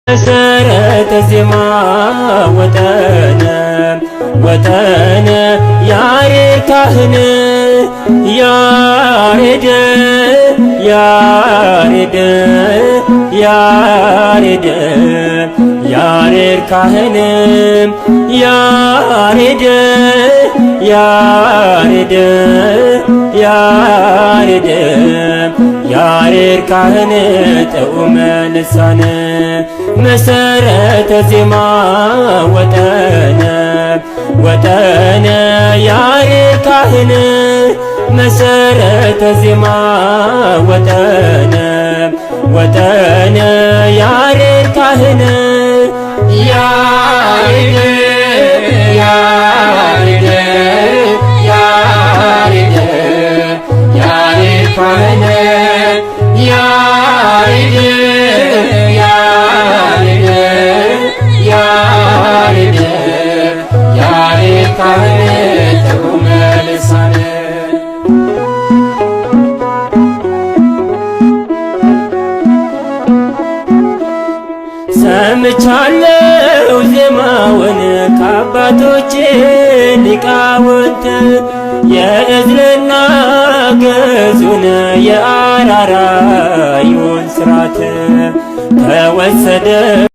መሰረተ ዜማ ወጠነ ያሬድ ካህን ያሬድ ካህን ያሬድ ካህን ጥዑመ ልሳን መሰረተ ዜማ ወጠነ ያሬድ ካህን መሰረተ ዜማ ወጠነ ያሬድ ካህን ያሬድ ካህን ያሬድ ካህን ጥዑመ ልሳን ሰምቻለሁ ዜማውን ከአባቶቼ ሊቃውንት የዕዝልና ግዕዙን የአራራዩን ሥርዓት ተወሰደ